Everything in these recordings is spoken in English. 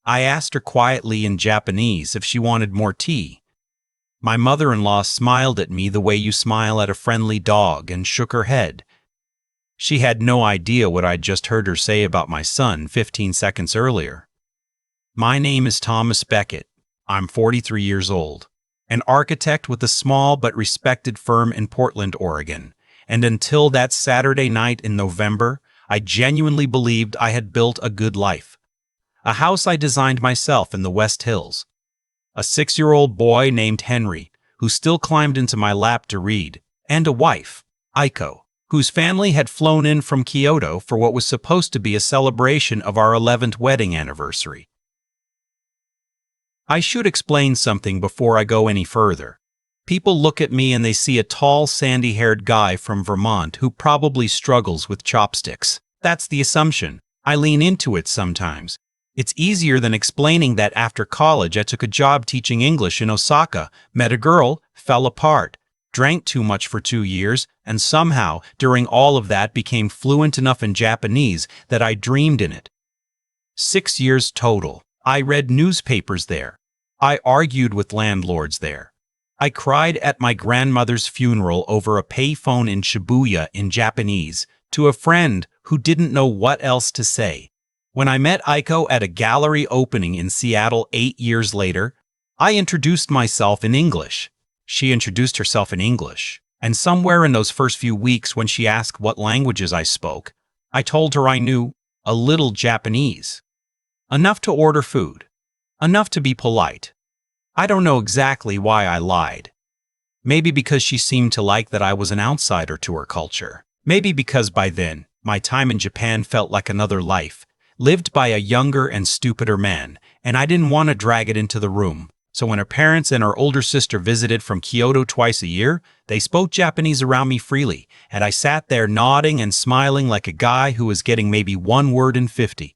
I asked her quietly in Japanese if she wanted more tea. My mother-in-law smiled at me the way you smile at a friendly dog and shook her head. She had no idea what I'd just heard her say about my son 15 seconds earlier. My name is Thomas Beckett. I'm 43 years old, an architect with a small but respected firm in Portland, Oregon. And until that Saturday night in November, I genuinely believed I had built a good life. A house I designed myself in the West Hills. A 6-year-old boy named Henry, who still climbed into my lap to read, and a wife, Aiko, whose family had flown in from Kyoto for what was supposed to be a celebration of our 11th wedding anniversary. I should explain something before I go any further. People look at me and they see a tall, sandy-haired guy from Vermont who probably struggles with chopsticks. That's the assumption. I lean into it sometimes. It's easier than explaining that after college I took a job teaching English in Osaka, met a girl, fell apart, drank too much for 2 years, and somehow, during all of that, became fluent enough in Japanese that I dreamed in it. 6 years total. I read newspapers there. I argued with landlords there. I cried at my grandmother's funeral over a payphone in Shibuya in Japanese to a friend who didn't know what else to say. When I met Aiko at a gallery opening in Seattle 8 years later, I introduced myself in English. She introduced herself in English. And somewhere in those first few weeks when she asked what languages I spoke, I told her I knew a little Japanese. Enough to order food. Enough to be polite. I don't know exactly why I lied. Maybe because she seemed to like that I was an outsider to her culture. Maybe because by then, my time in Japan felt like another life, lived by a younger and stupider man, and I didn't want to drag it into the room. So when her parents and her older sister visited from Kyoto twice a year, they spoke Japanese around me freely, and I sat there nodding and smiling like a guy who was getting maybe 1 word in 50.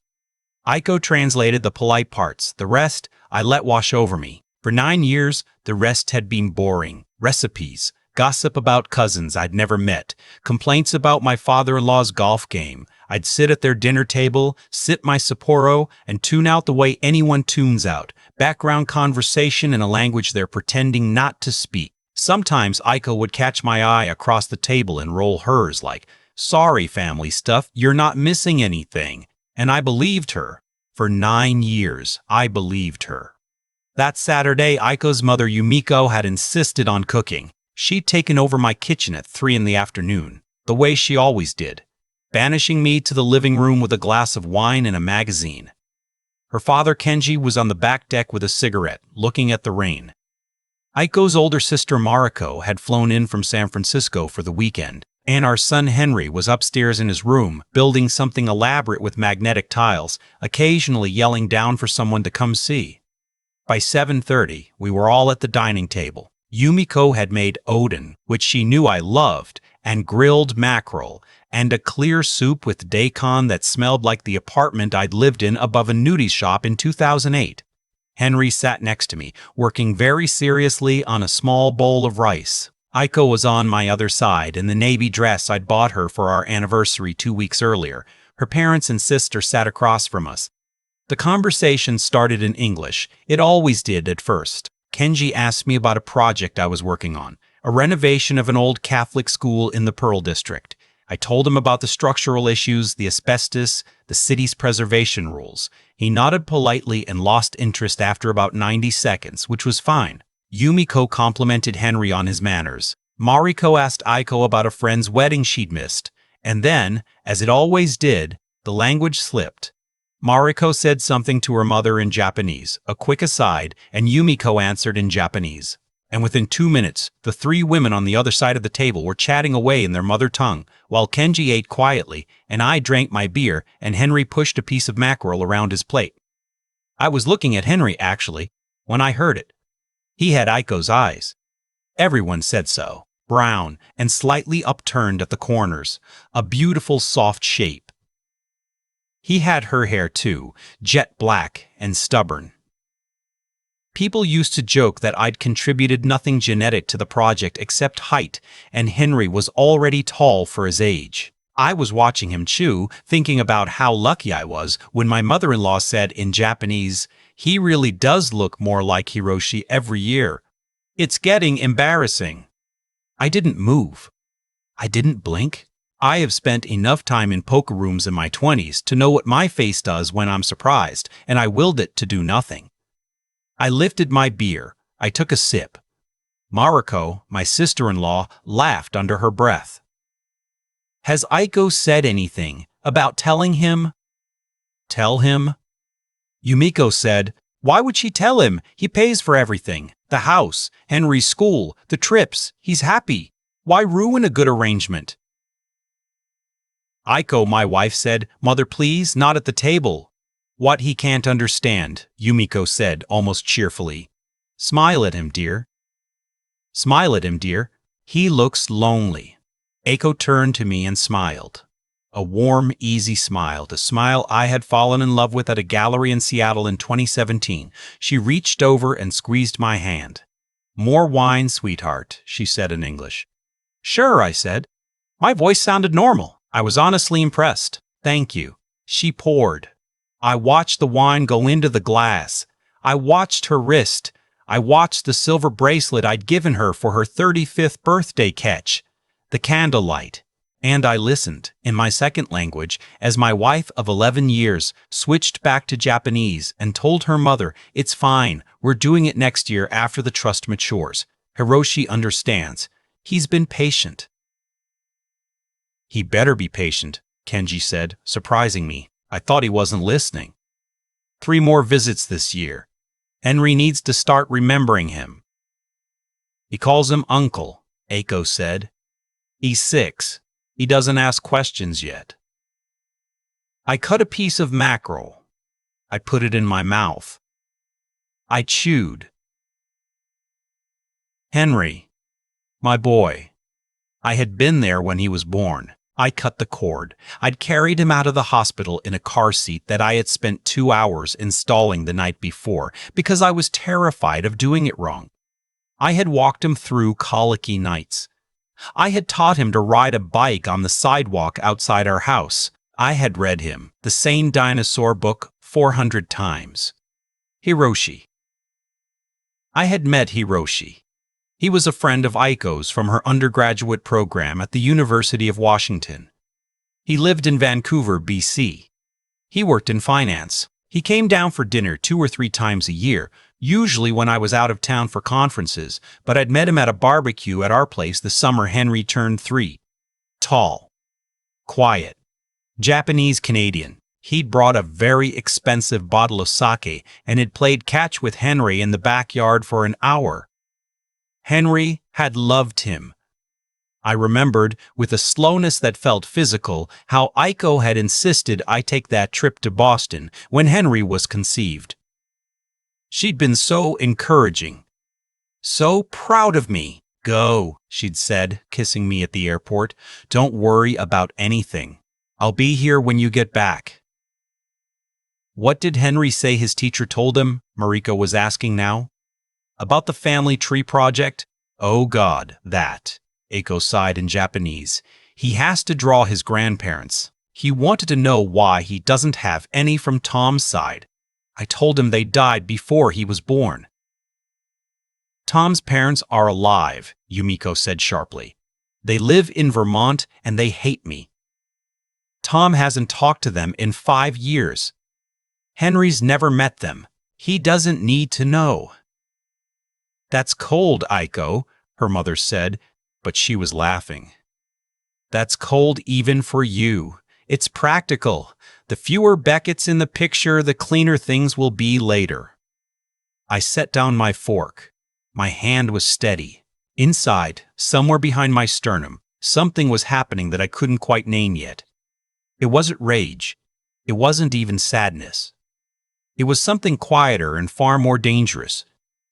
Aiko translated the polite parts. The rest, I let wash over me. For 9 years, the rest had been boring. Recipes, gossip about cousins I'd never met, complaints about my father-in-law's golf game. I'd sit at their dinner table, sip my Sapporo, and tune out the way anyone tunes out. Background conversation in a language they're pretending not to speak. Sometimes Aiko would catch my eye across the table and roll hers like, "Sorry, family stuff, you're not missing anything." And I believed her. For 9 years, I believed her. That Saturday, Aiko's mother Yumiko had insisted on cooking. She'd taken over my kitchen at 3 in the afternoon, the way she always did, banishing me to the living room with a glass of wine and a magazine. Her father Kenji was on the back deck with a cigarette, looking at the rain. Aiko's older sister Mariko had flown in from San Francisco for the weekend, and our son Henry was upstairs in his room, building something elaborate with magnetic tiles, occasionally yelling down for someone to come see. By 7:30, we were all at the dining table. Yumiko had made oden, which she knew I loved, and grilled mackerel, and a clear soup with daikon that smelled like the apartment I'd lived in above a nudie shop in 2008. Henry sat next to me, working very seriously on a small bowl of rice. Aiko was on my other side in the navy dress I'd bought her for our anniversary 2 weeks earlier. Her parents and sister sat across from us. The conversation started in English. It always did at first. Kenji asked me about a project I was working on, a renovation of an old Catholic school in the Pearl District. I told him about the structural issues, the asbestos, the city's preservation rules. He nodded politely and lost interest after about 90 seconds, which was fine. Yumiko complimented Henry on his manners. Mariko asked Aiko about a friend's wedding she'd missed. And then, as it always did, the language slipped. Mariko said something to her mother in Japanese, a quick aside, and Yumiko answered in Japanese. And within 2 minutes, the 3 women on the other side of the table were chatting away in their mother tongue, while Kenji ate quietly, and I drank my beer, and Henry pushed a piece of mackerel around his plate. I was looking at Henry, actually, when I heard it. He had Aiko's eyes. Everyone said so. Brown and slightly upturned at the corners, a beautiful soft shape. He had her hair too, jet black and stubborn. People used to joke that I'd contributed nothing genetic to the project except height, and Henry was already tall for his age. I was watching him chew, thinking about how lucky I was when my mother-in-law said in Japanese, "He really does look more like Hiroshi every year. It's getting embarrassing." I didn't move. I didn't blink. I have spent enough time in poker rooms in my 20s to know what my face does when I'm surprised, and I willed it to do nothing. I lifted my beer. I took a sip. Mariko, my sister-in-law, laughed under her breath. "Has Aiko said anything about telling him?" "Tell him?" Yumiko said, "Why would she tell him? He pays for everything. The house, Henry's school, the trips. He's happy. Why ruin a good arrangement?" Aiko, my wife, said, "Mother, please, not at the table." "What he can't understand," Yumiko said almost cheerfully. "Smile at him, dear." "Smile at him, dear. He looks lonely." Aiko turned to me and smiled. A warm, easy smile, the smile I had fallen in love with at a gallery in Seattle in 2017. She reached over and squeezed my hand. "More wine, sweetheart," she said in English. "Sure," I said. My voice sounded normal. I was honestly impressed. "Thank you." She poured. I watched the wine go into the glass. I watched her wrist. I watched the silver bracelet I'd given her for her 35th birthday catch. The candlelight. And I listened, in my second language, as my wife of 11 years switched back to Japanese and told her mother, "It's fine, we're doing it next year after the trust matures. Hiroshi understands. He's been patient." "He better be patient," Kenji said, surprising me. I thought he wasn't listening. 3 more visits this year. Henry needs to start remembering him. "He calls him uncle," Aiko said. "He's 6. He doesn't ask questions yet." I cut a piece of mackerel. I put it in my mouth. I chewed. Henry. My boy. I had been there when he was born. I cut the cord. I'd carried him out of the hospital in a car seat that I had spent 2 hours installing the night before because I was terrified of doing it wrong. I had walked him through colicky nights. I had taught him to ride a bike on the sidewalk outside our house. I had read him the same dinosaur book 400 times. Hiroshi. I had met Hiroshi. He was a friend of Aiko's from her undergraduate program at the University of Washington. He lived in Vancouver, BC. He worked in finance. He came down for dinner 2 or 3 times a year, usually when I was out of town for conferences, but I'd met him at a barbecue at our place the summer Henry turned 3. Tall. Quiet. Japanese-Canadian. He'd brought a very expensive bottle of sake and had played catch with Henry in the backyard for an hour. Henry had loved him. I remembered, with a slowness that felt physical, how Aiko had insisted I take that trip to Boston when Henry was conceived. She'd been so encouraging, so proud of me. "Go," she'd said, kissing me at the airport. "Don't worry about anything. I'll be here when you get back." What did Henry say his teacher told him? Mariko was asking now. About the family tree project? "Oh God, that." Aiko sighed in Japanese. "He has to draw his grandparents. He wanted to know why he doesn't have any from Tom's side. I told him they died before he was born." "Tom's parents are alive," Yumiko said sharply. "They live in Vermont and they hate me. Tom hasn't talked to them in 5 years. Henry's never met them. He doesn't need to know." "That's cold, Aiko," her mother said, but she was laughing. "That's cold even for you. It's practical. The fewer Becketts in the picture, the cleaner things will be later." I set down my fork. My hand was steady. Inside, somewhere behind my sternum, something was happening that I couldn't quite name yet. It wasn't rage. It wasn't even sadness. It was something quieter and far more dangerous.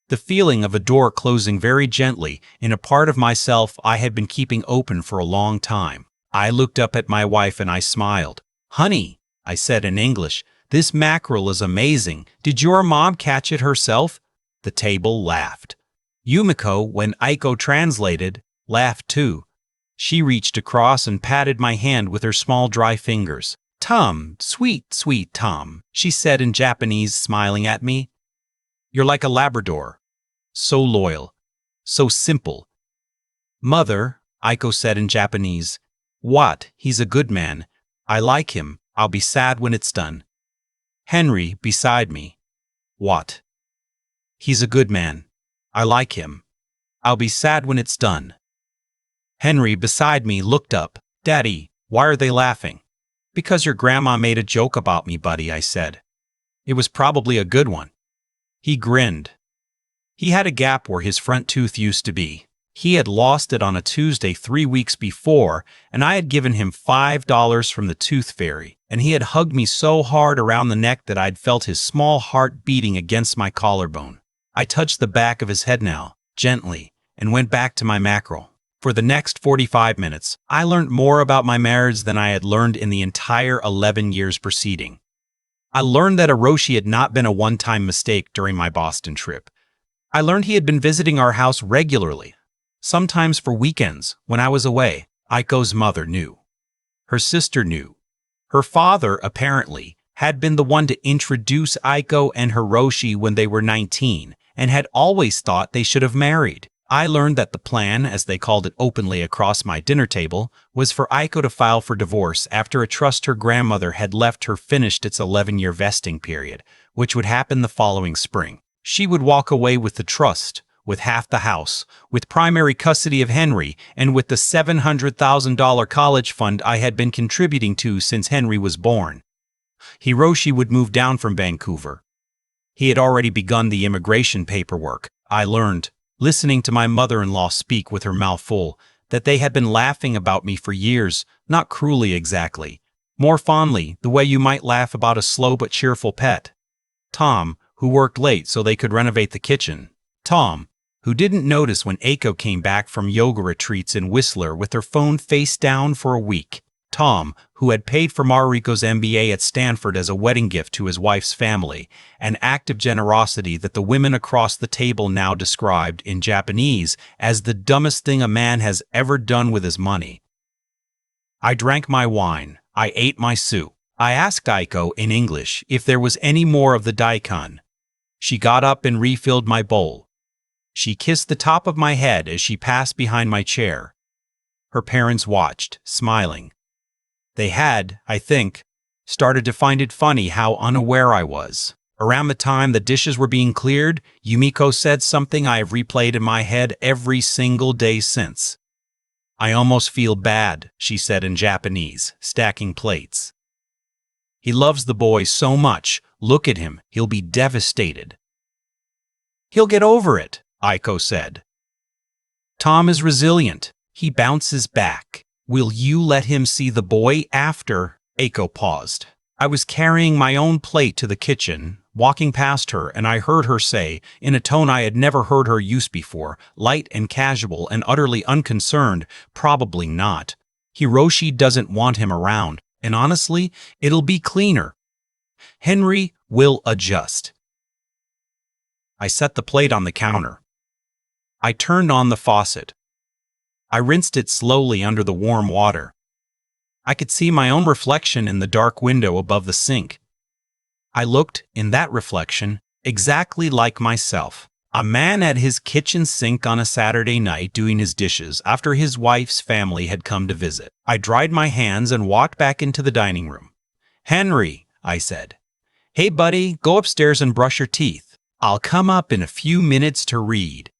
The feeling of a door closing very gently in a part of myself I had been keeping open for a long time. I looked up at my wife and I smiled. "Honey," I said in English, "this mackerel is amazing. Did your mom catch it herself?" The table laughed. Yumiko, when Aiko translated, laughed too. She reached across and patted my hand with her small dry fingers. "Tom, sweet, sweet Tom," she said in Japanese, smiling at me. "You're like a Labrador. So loyal. So simple." "Mother," Aiko said in Japanese. "What? He's a good man. I like him. I'll be sad when it's done." Henry, beside me. "What?" "He's a good man. I like him. I'll be sad when it's done." Henry, beside me, looked up. "Daddy, why are they laughing?" "Because your grandma made a joke about me, buddy," I said. "It was probably a good one." He grinned. He had a gap where his front tooth used to be. He had lost it on a Tuesday 3 weeks before, and I had given him $5 from the tooth fairy, and he had hugged me so hard around the neck that I'd felt his small heart beating against my collarbone. I touched the back of his head now, gently, and went back to my mackerel. For the next 45 minutes, I learned more about my marriage than I had learned in the entire 11 years preceding. I learned that Hiroshi had not been a one-time mistake during my Boston trip. I learned he had been visiting our house regularly, sometimes for weekends when I was away. Aiko's mother knew. Her sister knew. Her father, apparently, had been the one to introduce Aiko and Hiroshi when they were 19, and had always thought they should have married. I learned that the plan, as they called it openly across my dinner table, was for Aiko to file for divorce after a trust her grandmother had left her finished its 11-year vesting period, which would happen the following spring. She would walk away with the trust, with half the house, with primary custody of Henry, and with the $700,000 college fund I had been contributing to since Henry was born. Hiroshi would move down from Vancouver. He had already begun the immigration paperwork. I learned, listening to my mother-in-law speak with her mouth full, that they had been laughing about me for years, not cruelly exactly, more fondly, the way you might laugh about a slow but cheerful pet. Tom, who worked late so they could renovate the kitchen. Tom, who didn't notice when Aiko came back from yoga retreats in Whistler with her phone face down for a week. Tom, who had paid for Mariko's MBA at Stanford as a wedding gift to his wife's family, an act of generosity that the women across the table now described in Japanese as the dumbest thing a man has ever done with his money. I drank my wine. I ate my soup. I asked Aiko in English if there was any more of the daikon. She got up and refilled my bowl. She kissed the top of my head as she passed behind my chair. Her parents watched, smiling. They had, I think, started to find it funny how unaware I was. Around the time the dishes were being cleared, Yumiko said something I have replayed in my head every single day since. "I almost feel bad," she said in Japanese, stacking plates. "He loves the boy so much. Look at him. He'll be devastated." "He'll get over it," Aiko said. "Tom is resilient. He bounces back. Will you let him see the boy after?" Aiko paused. I was carrying my own plate to the kitchen, walking past her, and I heard her say, in a tone I had never heard her use before, light and casual and utterly unconcerned, "Probably not. Hiroshi doesn't want him around, and honestly, it'll be cleaner. Henry will adjust." I set the plate on the counter. I turned on the faucet. I rinsed it slowly under the warm water. I could see my own reflection in the dark window above the sink. I looked, in that reflection, exactly like myself. A man at his kitchen sink on a Saturday night doing his dishes after his wife's family had come to visit. I dried my hands and walked back into the dining room. "Henry," I said. "Hey buddy, go upstairs and brush your teeth. I'll come up in a few minutes to read."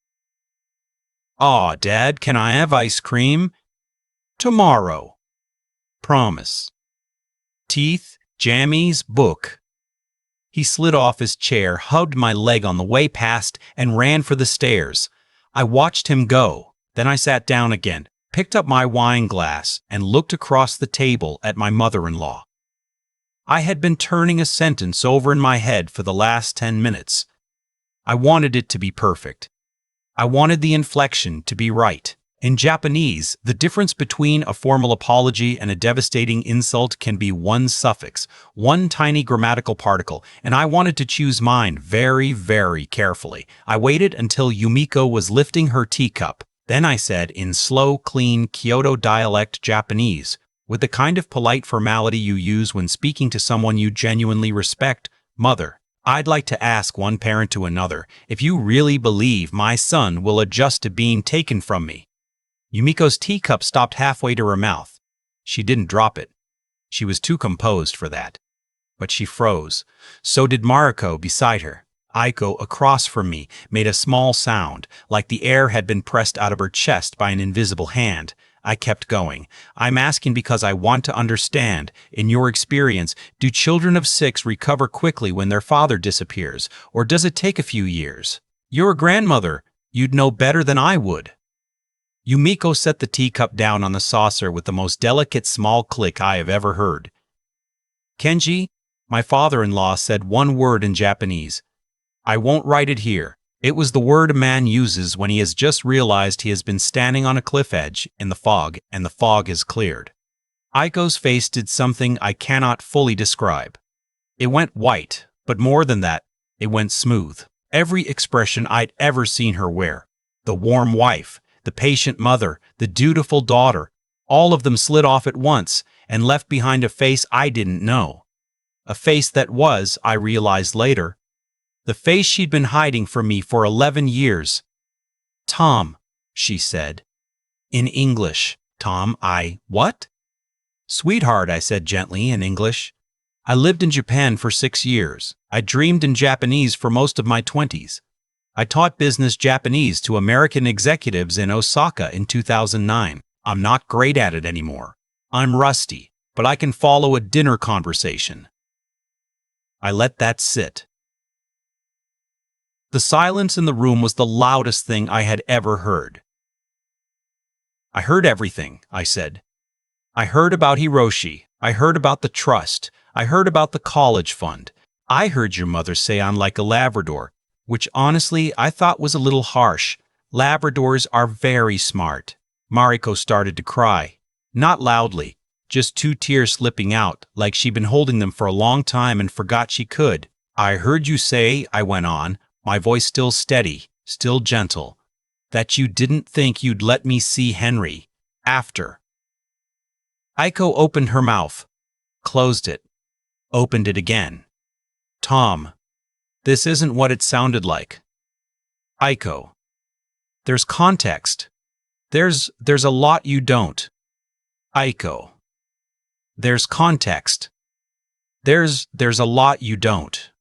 "Aw, Dad, can I have ice cream?" "Tomorrow." "Promise." "Teeth, jammies, book." He slid off his chair, hugged my leg on the way past, and ran for the stairs. I watched him go. Then I sat down again, picked up my wine glass, and looked across the table at my mother-in-law. I had been turning a sentence over in my head for the last 10 minutes. I wanted it to be perfect. I wanted the inflection to be right. In Japanese, the difference between a formal apology and a devastating insult can be one suffix, one tiny grammatical particle, and I wanted to choose mine very, very carefully. I waited until Yumiko was lifting her teacup. Then I said in slow, clean Kyoto dialect Japanese, with the kind of polite formality you use when speaking to someone you genuinely respect, "Mother, I'd like to ask one parent to another if you really believe my son will adjust to being taken from me." Yumiko's teacup stopped halfway to her mouth. She didn't drop it. She was too composed for that. But she froze. So did Mariko beside her. Aiko, across from me, made a small sound, like the air had been pressed out of her chest by an invisible hand. I kept going. "I'm asking because I want to understand. In your experience, do children of 6 recover quickly when their father disappears, or does it take a few years? You're a grandmother. You'd know better than I would." Yumiko set the teacup down on the saucer with the most delicate small click I have ever heard. "Kenji," my father-in-law said one word in Japanese. I won't write it here. It was the word a man uses when he has just realized he has been standing on a cliff edge in the fog and the fog has cleared. Aiko's face did something I cannot fully describe. It went white, but more than that, it went smooth. Every expression I'd ever seen her wear, the warm wife, the patient mother, the dutiful daughter, all of them slid off at once and left behind a face I didn't know. A face that was, I realized later, the face she'd been hiding from me for 11 years. "Tom," she said. In English. "Tom, what?" "Sweetheart," I said gently in English. "I lived in Japan for 6 years. I dreamed in Japanese for most of my 20s. I taught business Japanese to American executives in Osaka in 2009. I'm not great at it anymore. I'm rusty, but I can follow a dinner conversation." I let that sit. The silence in the room was the loudest thing I had ever heard. "I heard everything," I said. "I heard about Hiroshi. I heard about the trust. I heard about the college fund. I heard your mother say I'm like a Labrador, which honestly I thought was a little harsh. Labradors are very smart." Mariko started to cry. Not loudly, just 2 tears slipping out, like she'd been holding them for a long time and forgot she could. "I heard you say," I went on, my voice still steady, still gentle, "that you didn't think you'd let me see Henry after." Aiko opened her mouth, closed it, opened it again. "Tom, this isn't what it sounded like." "Aiko, there's context. There's a lot you don't." "Aiko, there's context. There's a lot you don't."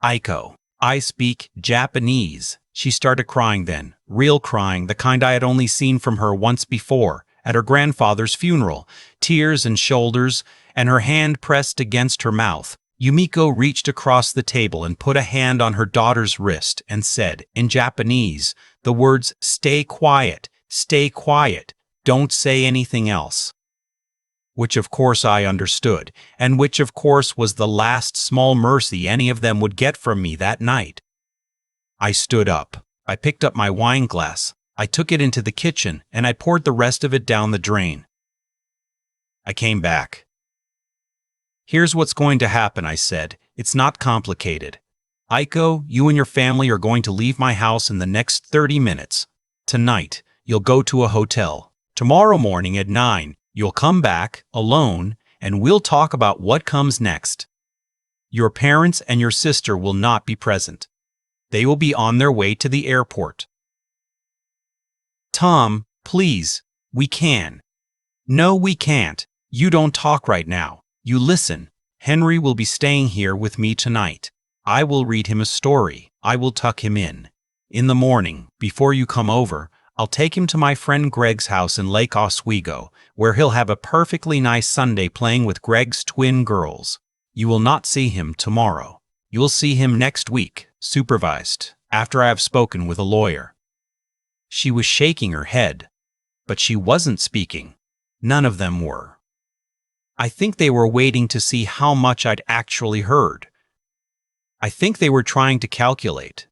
"Aiko, I speak Japanese." She started crying then, real crying, the kind I had only seen from her once before, at her grandfather's funeral, tears and shoulders, and her hand pressed against her mouth. Yumiko reached across the table and put a hand on her daughter's wrist and said, in Japanese, the words, stay quiet, don't say anything else." Which of course I understood, and which of course was the last small mercy any of them would get from me that night. I stood up. I picked up my wine glass. I took it into the kitchen, and I poured the rest of it down the drain. I came back. "Here's what's going to happen," I said. "It's not complicated. Aiko, you and your family are going to leave my house in the next 30 minutes. Tonight, you'll go to a hotel. Tomorrow morning at 9, you'll come back, alone, and we'll talk about what comes next. Your parents and your sister will not be present. They will be on their way to the airport." "Tom, please, we can." "No, we can't. You don't talk right now. You listen. Henry will be staying here with me tonight. I will read him a story. I will tuck him in. In the morning, before you come over, I'll take him to my friend Greg's house in Lake Oswego, where he'll have a perfectly nice Sunday playing with Greg's twin girls. You will not see him tomorrow. You'll see him next week, supervised, after I have spoken with a lawyer." She was shaking her head, but she wasn't speaking. None of them were. I think they were waiting to see how much I'd actually heard. I think they were trying to calculate.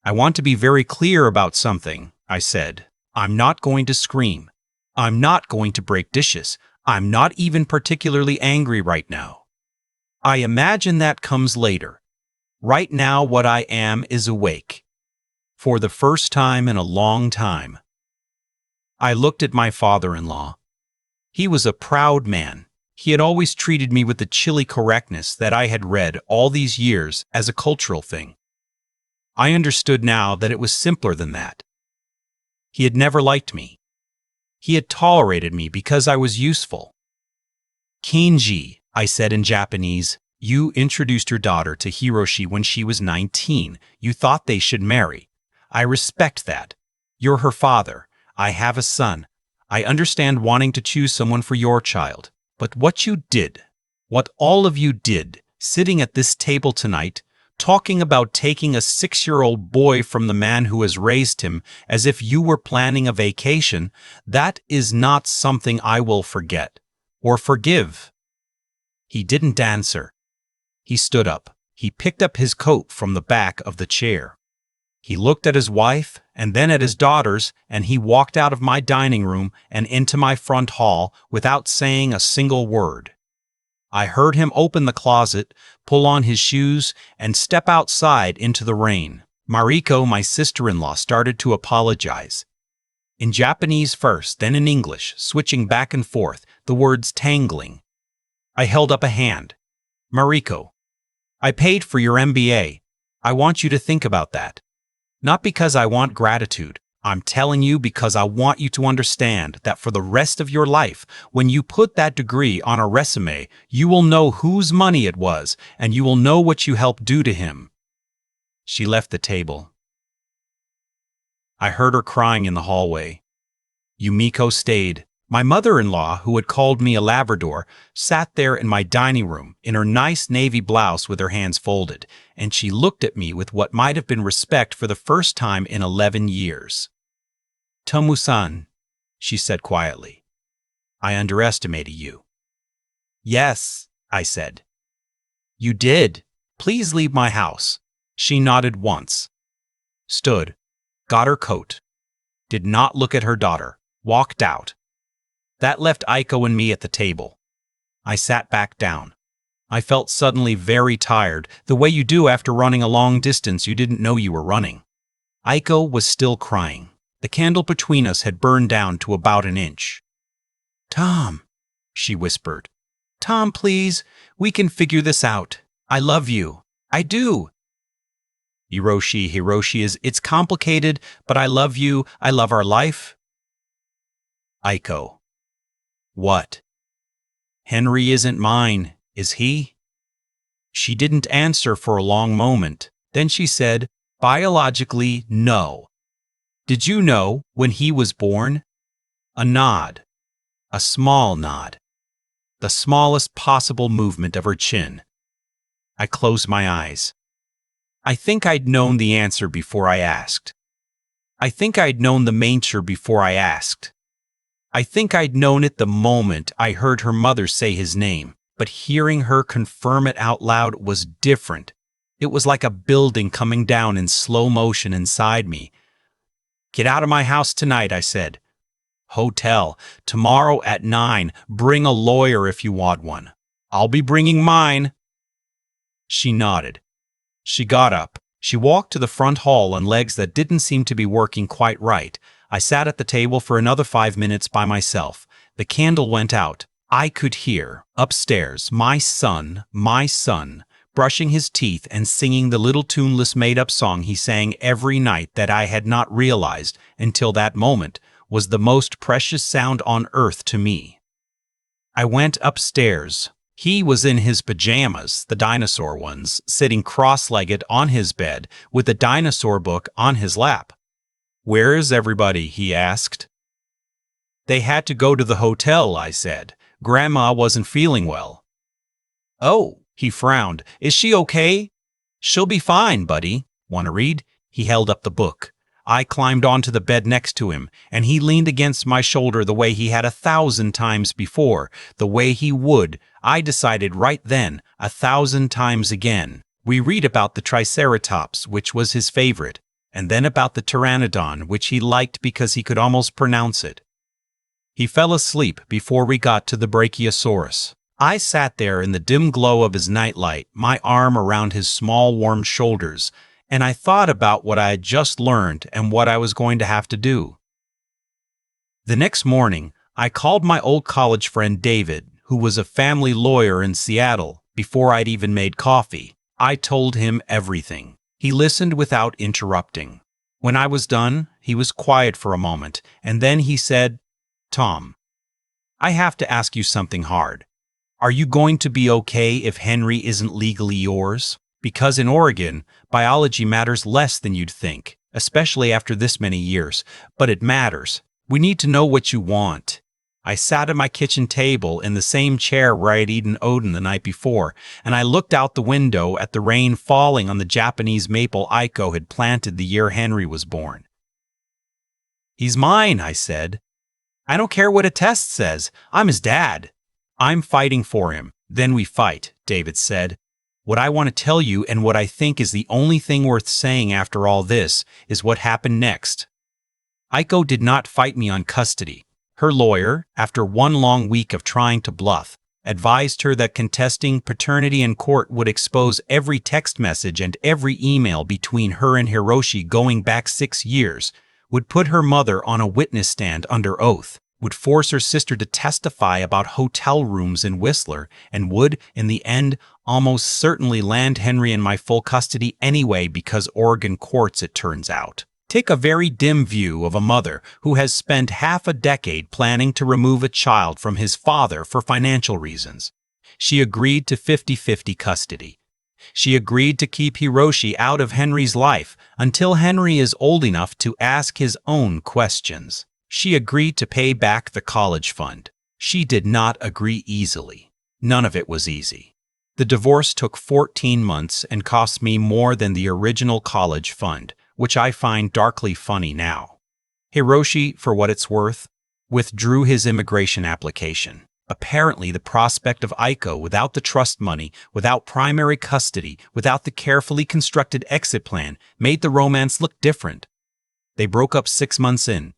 "I want to be very clear about something," I said. "I'm not going to scream. I'm not going to break dishes. I'm not even particularly angry right now. I imagine that comes later. Right now what I am is awake. For the first time in a long time. I looked at my father-in-law. He was a proud man. He had always treated me with the chilly correctness that I had read all these years as a cultural thing. I understood now that it was simpler than that. He had never liked me. He had tolerated me because I was useful. Kinji, I said in Japanese, you introduced your daughter to Hiroshi when she was 19. You thought they should marry. I respect that. You're her father. I have a son. I understand wanting to choose someone for your child. But what you did, what all of you did, sitting at this table tonight, talking about taking a 6-year-old boy from the man who has raised him as if you were planning a vacation, that is not something I will forget or forgive. He didn't answer. He stood up. He picked up his coat from the back of the chair. He looked at his wife and then at his daughters, and he walked out of my dining room and into my front hall without saying a single word. I heard him open the closet, pull on his shoes, and step outside into the rain. Mariko, my sister-in-law, started to apologize. In Japanese first, then in English, switching back and forth, the words tangling. I held up a hand. Mariko, I paid for your MBA. I want you to think about that. Not because I want gratitude. I'm telling you because I want you to understand that for the rest of your life, when you put that degree on a resume, you will know whose money it was, and you will know what you helped do to him. She left the table. I heard her crying in the hallway. Yumiko stayed. My mother-in-law, who had called me a Labrador, sat there in my dining room in her nice navy blouse with her hands folded, and she looked at me with what might have been respect for the first time in 11 years. Tomu-san, she said quietly, I underestimated you. Yes, I said. You did. Please leave my house. She nodded once. Stood, got her coat, did not look at her daughter, walked out. That left Aiko and me at the table. I sat back down. I felt suddenly very tired, the way you do after running a long distance you didn't know you were running. Aiko was still crying. The candle between us had burned down to about an inch. Tom, she whispered. Tom, please, we can figure this out. I love you. I do. Hiroshi, it's complicated, but I love you. I love our life. Aiko. What? Henry isn't mine, is he? She didn't answer for a long moment. Then she said, biologically, no. Did you know when he was born? A nod. A small nod. The smallest possible movement of her chin. I closed my eyes. I think I'd known the answer before I asked. I think I'd known the nature before I asked. I think I'd known it the moment I heard her mother say his name, but hearing her confirm it out loud was different. It was like a building coming down in slow motion inside me. Get out of my house tonight, I said. Hotel, tomorrow at 9. Bring a lawyer if you want one. I'll be bringing mine. She nodded. She got up. She walked to the front hall on legs that didn't seem to be working quite right. I sat at the table for another 5 minutes by myself. The candle went out. I could hear, upstairs, my son, brushing his teeth and singing the little tuneless made-up song he sang every night that I had not realized, until that moment, was the most precious sound on earth to me. I went upstairs. He was in his pajamas, the dinosaur ones, sitting cross-legged on his bed with a dinosaur book on his lap. Where is everybody? He asked. They had to go to the hotel, I said. Grandma wasn't feeling well. Oh, he frowned. Is she okay? She'll be fine, buddy. Want to read? He held up the book. I climbed onto the bed next to him, and he leaned against my shoulder the way he had 1,000 times before, the way he would, I decided right then, 1,000 times again. We read about the Triceratops, which was his favorite, and then about the Pteranodon, which he liked because he could almost pronounce it. He fell asleep before we got to the Brachiosaurus. I sat there in the dim glow of his nightlight, my arm around his small warm shoulders, and I thought about what I had just learned and what I was going to have to do. The next morning, I called my old college friend David, who was a family lawyer in Seattle, before I'd even made coffee. I told him everything. He listened without interrupting. When I was done, he was quiet for a moment, and then he said, "Tom, I have to ask you something hard. Are you going to be okay if Henry isn't legally yours? Because in Oregon, biology matters less than you'd think, especially after this many years, but it matters. We need to know what you want." I sat at my kitchen table in the same chair where I had eaten Odin the night before, and I looked out the window at the rain falling on the Japanese maple Aiko had planted the year Henry was born. "He's mine," I said. "I don't care what a test says. I'm his dad." "I'm fighting for him. Then we fight," David said. "What I want to tell you, and what I think is the only thing worth saying after all this, is what happened next. Aiko did not fight me on custody. Her lawyer, after one long week of trying to bluff, advised her that contesting paternity in court would expose every text message and every email between her and Hiroshi going back 6 years, would put her mother on a witness stand under oath, would force her sister to testify about hotel rooms in Whistler, and would, in the end, almost certainly land Henry in my full custody anyway because Oregon courts, it turns out, take a very dim view of a mother who has spent half a decade planning to remove a child from his father for financial reasons. She agreed to 50-50 custody. She agreed to keep Hiroshi out of Henry's life until Henry is old enough to ask his own questions. She agreed to pay back the college fund. She did not agree easily. None of it was easy. The divorce took 14 months and cost me more than the original college fund, which I find darkly funny now. Hiroshi, for what it's worth, withdrew his immigration application. Apparently, the prospect of Aiko without the trust money, without primary custody, without the carefully constructed exit plan, made the romance look different. They broke up 6 months in.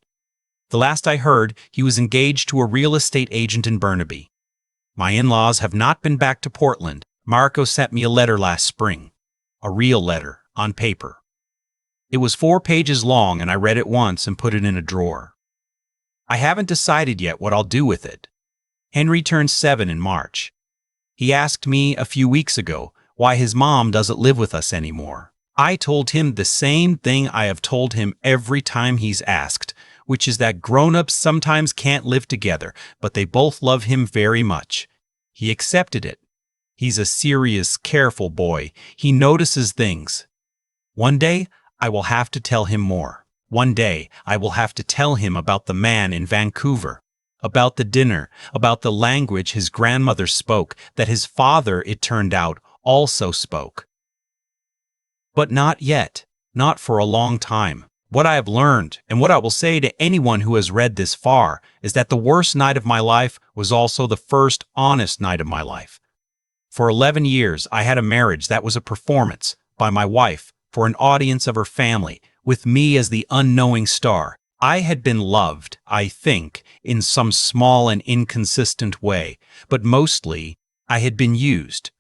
The last I heard, he was engaged to a real estate agent in Burnaby. My in-laws have not been back to Portland. Marco sent me a letter last spring. A real letter, on paper. It was 4 pages long, and I read it once and put it in a drawer. I haven't decided yet what I'll do with it. Henry turned 7 in March. He asked me a few weeks ago why his mom doesn't live with us anymore. I told him the same thing I have told him every time he's asked, which is that grown-ups sometimes can't live together, but they both love him very much. He accepted it. He's a serious, careful boy. He notices things. One day, I will have to tell him more. One day, I will have to tell him about the man in Vancouver, about the dinner, about the language his grandmother spoke, that his father, it turned out, also spoke. But not yet, not for a long time. What I have learned, and what I will say to anyone who has read this far, is that the worst night of my life was also the first honest night of my life. For 11 years, I had a marriage that was a performance, by my wife, for an audience of her family, with me as the unknowing star. I had been loved, I think, in some small and inconsistent way, but mostly, I had been used.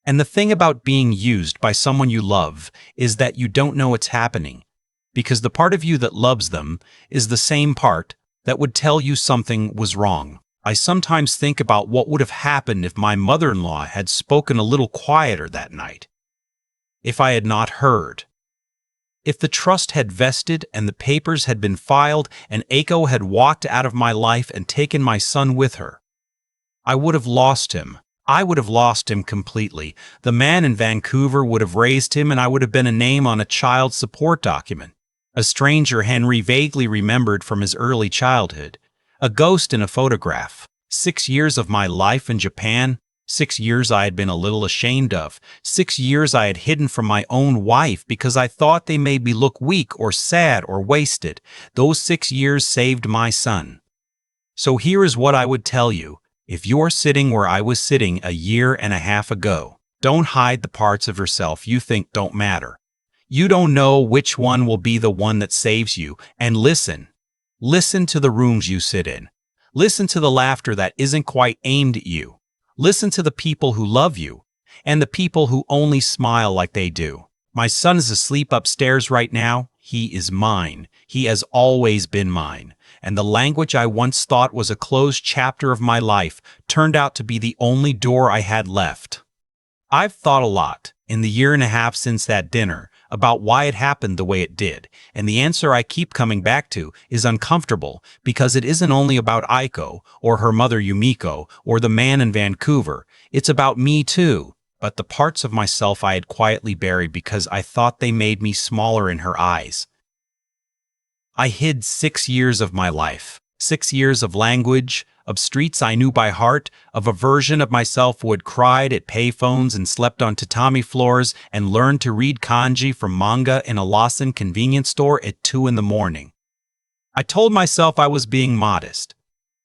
And the thing about being used by someone you love is that you don't know what's happening, because the part of you that loves them is the same part that would tell you something was wrong. I sometimes think about what would have happened if my mother-in-law had spoken a little quieter that night. If I had not heard. If the trust had vested and the papers had been filed and Aiko had walked out of my life and taken my son with her. I would have lost him. I would have lost him completely. The man in Vancouver would have raised him, and I would have been a name on a child support document. A stranger Henry vaguely remembered from his early childhood. A ghost in a photograph. 6 years of my life in Japan. 6 years I had been a little ashamed of. 6 years I had hidden from my own wife because I thought they made me look weak or sad or wasted. Those 6 years saved my son. So here is what I would tell you. If you're sitting where I was sitting a year and a half ago, don't hide the parts of yourself you think don't matter. You don't know which one will be the one that saves you, and listen. Listen to the rooms you sit in. Listen to the laughter that isn't quite aimed at you. Listen to the people who love you, and the people who only smile like they do. My son is asleep upstairs right now. He is mine. He has always been mine. And the language I once thought was a closed chapter of my life turned out to be the only door I had left. I've thought a lot, in the year and a half since that dinner, about why it happened the way it did, and the answer I keep coming back to is uncomfortable because it isn't only about Aiko, or her mother Yumiko, or the man in Vancouver. It's about me too, but the parts of myself I had quietly buried because I thought they made me smaller in her eyes. I hid 6 years of my life, 6 years of language, of streets I knew by heart, of a version of myself who had cried at payphones and slept on tatami floors and learned to read kanji from manga in a Lawson convenience store at 2 in the morning. I told myself I was being modest.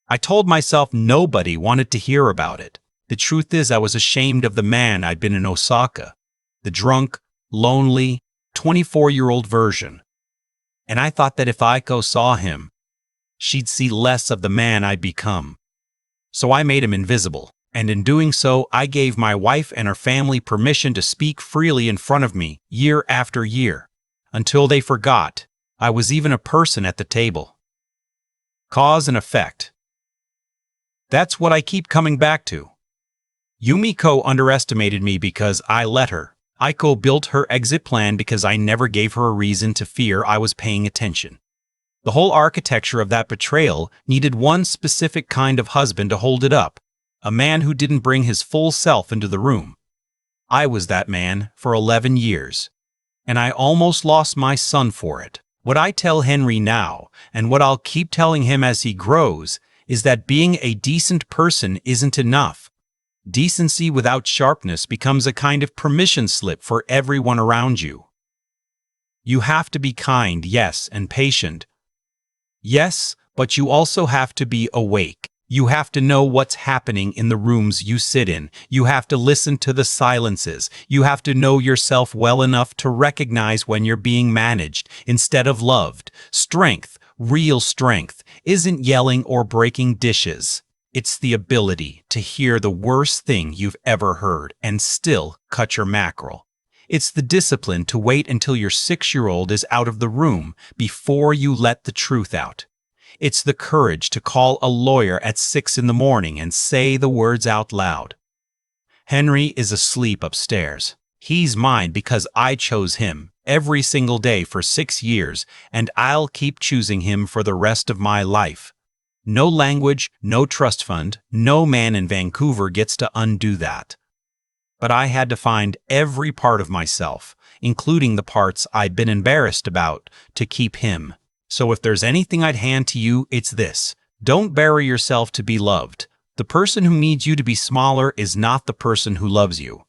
I told myself nobody wanted to hear about it. The truth is I was ashamed of the man I'd been in Osaka, the drunk, lonely, 24-year-old version. And I thought that if Aiko saw him, she'd see less of the man I'd become. So I made him invisible, and in doing so, I gave my wife and her family permission to speak freely in front of me year after year, until they forgot I was even a person at the table. Cause and effect. That's what I keep coming back to. Yumiko underestimated me because I let her. Aiko built her exit plan because I never gave her a reason to fear I was paying attention. The whole architecture of that betrayal needed one specific kind of husband to hold it up, a man who didn't bring his full self into the room. I was that man for 11 years, and I almost lost my son for it. What I tell Henry now, and what I'll keep telling him as he grows, is that being a decent person isn't enough. Decency without sharpness becomes a kind of permission slip for everyone around you. You have to be kind, yes, and patient. Yes, but you also have to be awake. You have to know what's happening in the rooms you sit in. You have to listen to the silences. You have to know yourself well enough to recognize when you're being managed instead of loved. Strength, real strength, isn't yelling or breaking dishes. It's the ability to hear the worst thing you've ever heard and still cut your mackerel. It's the discipline to wait until your 6-year-old is out of the room before you let the truth out. It's the courage to call a lawyer at 6 in the morning and say the words out loud. Henry is asleep upstairs. He's mine because I chose him every single day for 6 years, and I'll keep choosing him for the rest of my life. No language, no trust fund, no man in Vancouver gets to undo that. But I had to find every part of myself, including the parts I'd been embarrassed about, to keep him. So if there's anything I'd hand to you, it's this. Don't bury yourself to be loved. The person who needs you to be smaller is not the person who loves you.